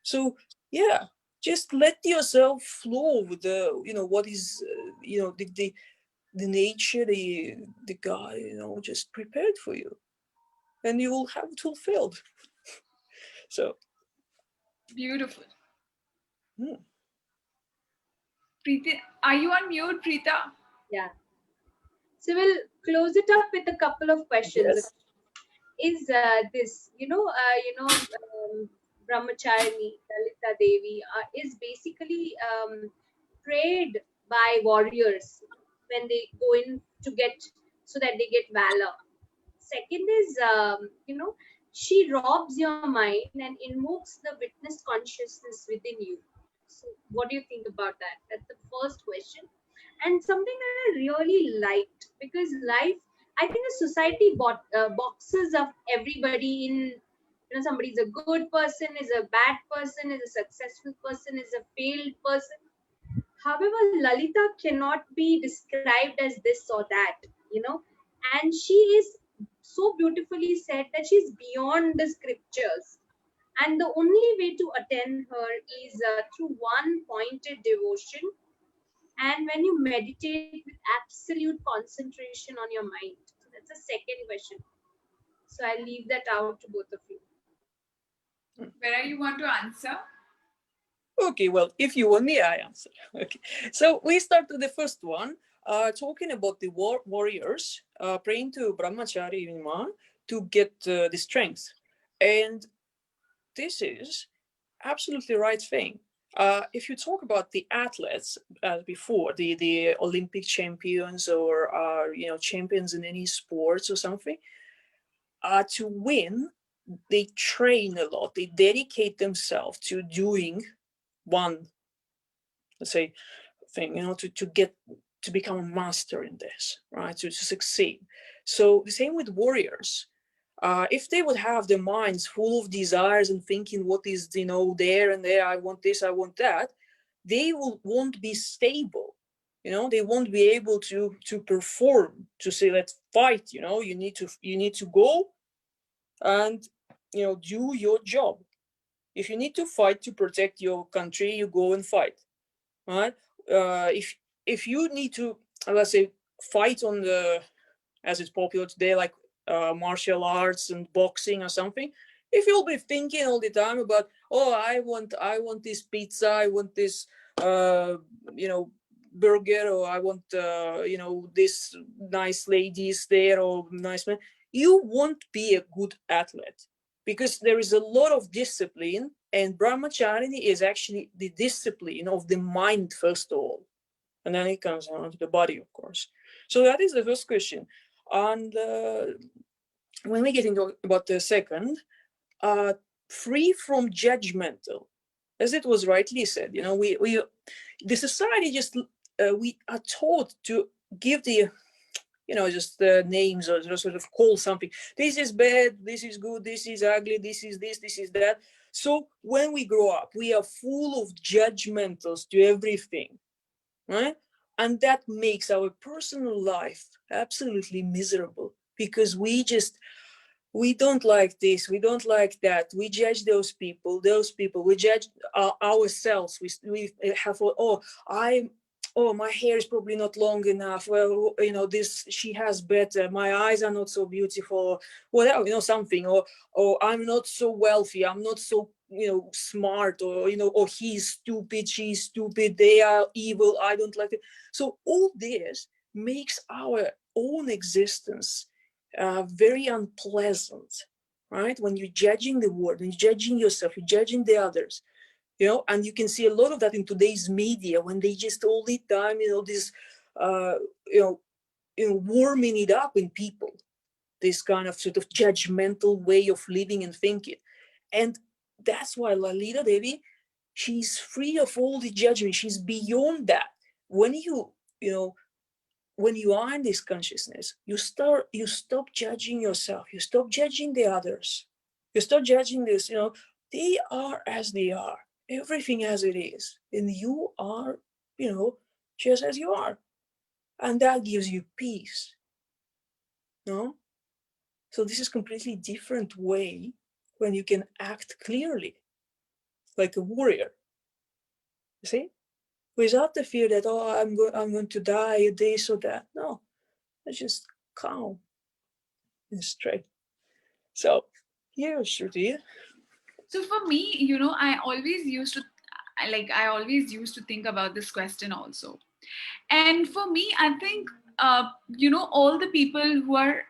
A: So yeah, just let yourself flow with the, you know, what is you know, the nature, the guy, you know, just prepared for you, and you will have it fulfilled. So
C: Beautiful.
A: hmm.
C: Preeti, are you on mute, Preeta?
B: Yeah. So we'll close it up with a couple of questions.
A: Yes.
B: Is this, Brahmacharini, Lalita Devi, is basically prayed by warriors when they go in to get, so that they get valor. Second is, she robs your mind and invokes the witness consciousness within you. So, what do you think about that? That's the first question. And something that I really liked, because life, I think the society boxes of everybody in, somebody's a good person, is a bad person, is a successful person, is a failed person. However, Lalita cannot be described as this or that, you know, and she is so beautifully said that she's beyond the scriptures. And the only way to attain her is through one pointed devotion, and when you meditate with absolute concentration on your mind. So that's the second question. So I'll leave that out to both of you.
C: Where you want to answer?
A: Okay, well, if you want me, I answer. Okay, so we start with the first one, talking about the warriors praying to Brahmachari Ma to get the strength. And this is absolutely right thing. If you talk about the athletes before, the Olympic champions, or you know, champions in any sports or something, to win, they train a lot. They dedicate themselves to doing one, let's say, thing, you know, to get to become a master in this, right? To succeed. So the same with warriors. If they would have their minds full of desires and thinking what is, you know, there and there, I want this, I want that, they won't be stable. They won't be able to perform, to say, let's fight. You need to go and do your job. If you need to fight to protect your country, you go and fight, right? If you need to, let's say, fight on the, as it's popular today, like martial arts and boxing or something, if you'll be thinking all the time about, oh, I want this pizza, I want this burger, or I want this nice ladies there, or nice man, you won't be a good athlete, because there is a lot of discipline, and brahmacharini is actually the discipline of the mind first of all, and then it comes on to the body, of course. So that is the first question. And when we get into about the second, free from judgmental, as it was rightly said, we the society just we are taught to give the just the names, or sort of call something. This is bad, this is good, this is ugly, this is this, this is that. So when we grow up, we are full of judgmentals to everything, right? And that makes our personal life absolutely miserable, because we don't like this, we don't like that, we judge those people, we judge ourselves. We have, oh, my hair is probably not long enough, well, this, she has better, my eyes are not so beautiful, whatever, something, or I'm not so wealthy, I'm not so smart, or he's stupid, she's stupid, they are evil, I don't like it. So all this makes our own existence very unpleasant, right? When you're judging the world, and you're judging yourself, you're judging the others, and you can see a lot of that in today's media, when they just all the time, this, warming it up in people, this kind of sort of judgmental way of living and thinking. And that's why Lalita Devi, she's free of all the judgment. She's beyond that. When when you are in this consciousness, you stop judging yourself, you stop judging the others, you stop judging this, they are as they are, everything as it is, and you are, just as you are, and that gives you peace. No? So this is completely different way when you can act clearly, like a warrior. You see? Without the fear that, oh, I'm going to die, this or that. No, it's just calm and straight. So, yeah, Shruti.
C: So for me, I always used to think about this question also. And for me, I think, all the people who are,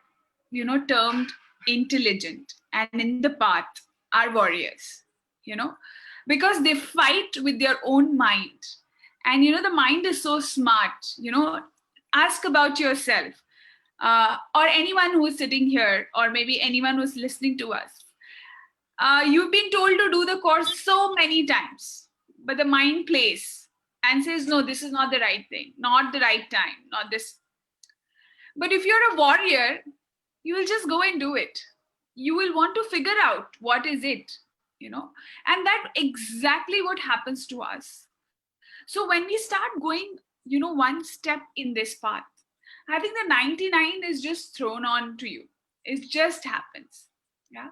C: termed intelligent and in the path are warriors, because they fight with their own mind. And, the mind is so smart, ask about yourself, or anyone who is sitting here, or maybe anyone who's listening to us. You've been told to do the course so many times, but the mind plays and says, no, this is not the right thing, not the right time, not this. But if you're a warrior, you will just go and do it. You will want to figure out what is it, and that exactly what happens to us. So when we start going, one step in this path, I think the 99 is just thrown on to you. It just happens. Yeah.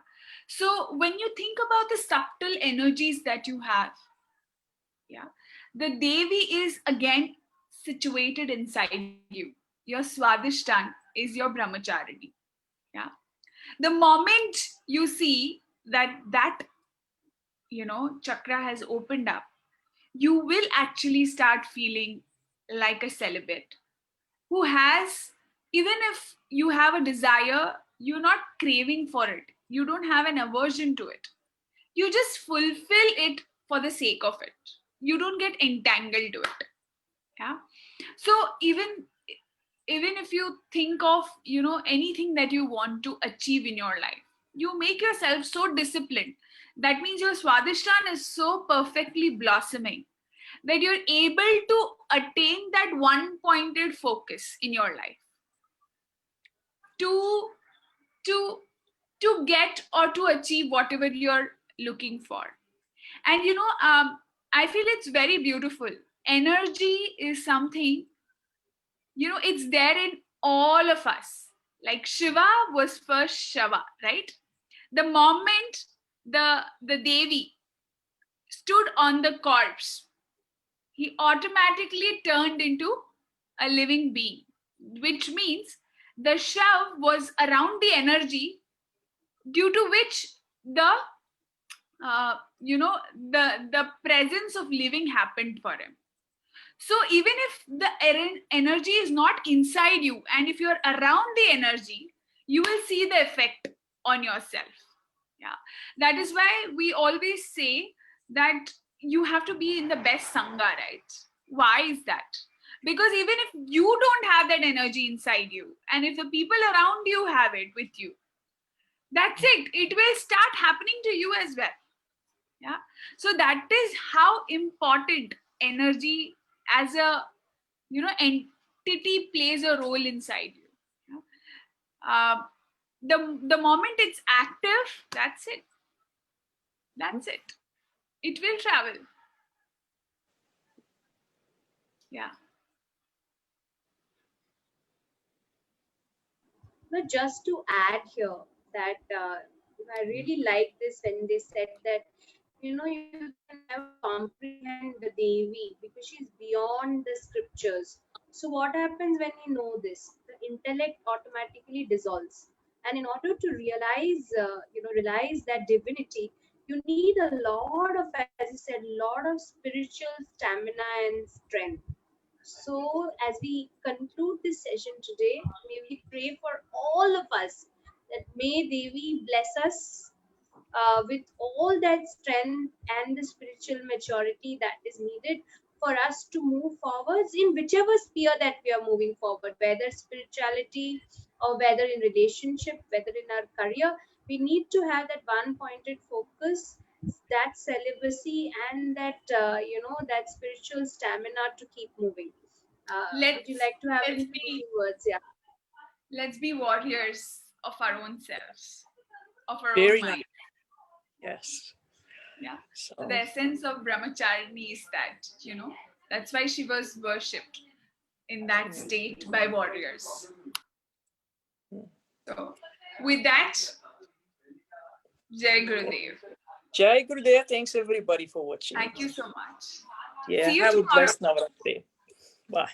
C: So when you think about the subtle energies that you have, yeah, the Devi is again situated inside you. Your Swadhishtan is your Brahmacharini. Yeah. The moment you see that chakra has opened up, you will actually start feeling like a celibate who has, even if you have a desire, you're not craving for it. You don't have an aversion to it. You just fulfill it for the sake of it. You don't get entangled to it. Yeah. So even if you think of, anything that you want to achieve in your life, you make yourself so disciplined. That means your Swadhishtan is so perfectly blossoming that you're able to attain that one pointed focus in your life to to to get or to achieve whatever you're looking for. And I feel it's very beautiful. Energy is something, it's there in all of us. Like Shiva was first Shava, right? The moment the Devi stood on the corpse, he automatically turned into a living being, which means the Shav was around the energy due to which the presence of living happened for him. So even if the energy is not inside you, and if you're around the energy, you will see the effect on yourself. Yeah, that is why we always say that you have to be in the best Sangha, right? Why is that? Because even if you don't have that energy inside you, and if the people around you have it with you, that's it. It will start happening to you as well. Yeah. So that is how important energy as a entity plays a role inside you. Yeah? The moment it's active, that's it. That's it. It will travel. Yeah.
B: But just to add here that I really like this when they said that you can never comprehend the Devi because she's beyond the scriptures. So what happens when you know this? The intellect automatically dissolves, and in order to realize that divinity, you need a lot of, as you said, lot of spiritual stamina and strength. So, as we conclude this session today, may we pray for all of us that may Devi bless us with all that strength and the spiritual maturity that is needed for us to move forwards in whichever sphere that we are moving forward, whether spirituality or whether in relationship, whether in our career. We need to have that one pointed focus, that celibacy, and that spiritual stamina to keep moving. Would you
C: Let's
B: like to have
C: let's
B: any
C: be
B: closing words? Yeah.
C: let's be warriors of our own selves, of our own
A: Very
C: mind.
A: nice. Yes.
C: Yeah.
A: So,
C: So the essence of Brahmacharini is that, that's why she was worshipped in that state by warriors. So with that, Jai Gurudev.
A: Jai Gurudev, thanks everybody for watching.
C: Thank you so much.
A: Yeah,
C: See you
A: have a
C: tomorrow.
A: blessed Navratri. Bye.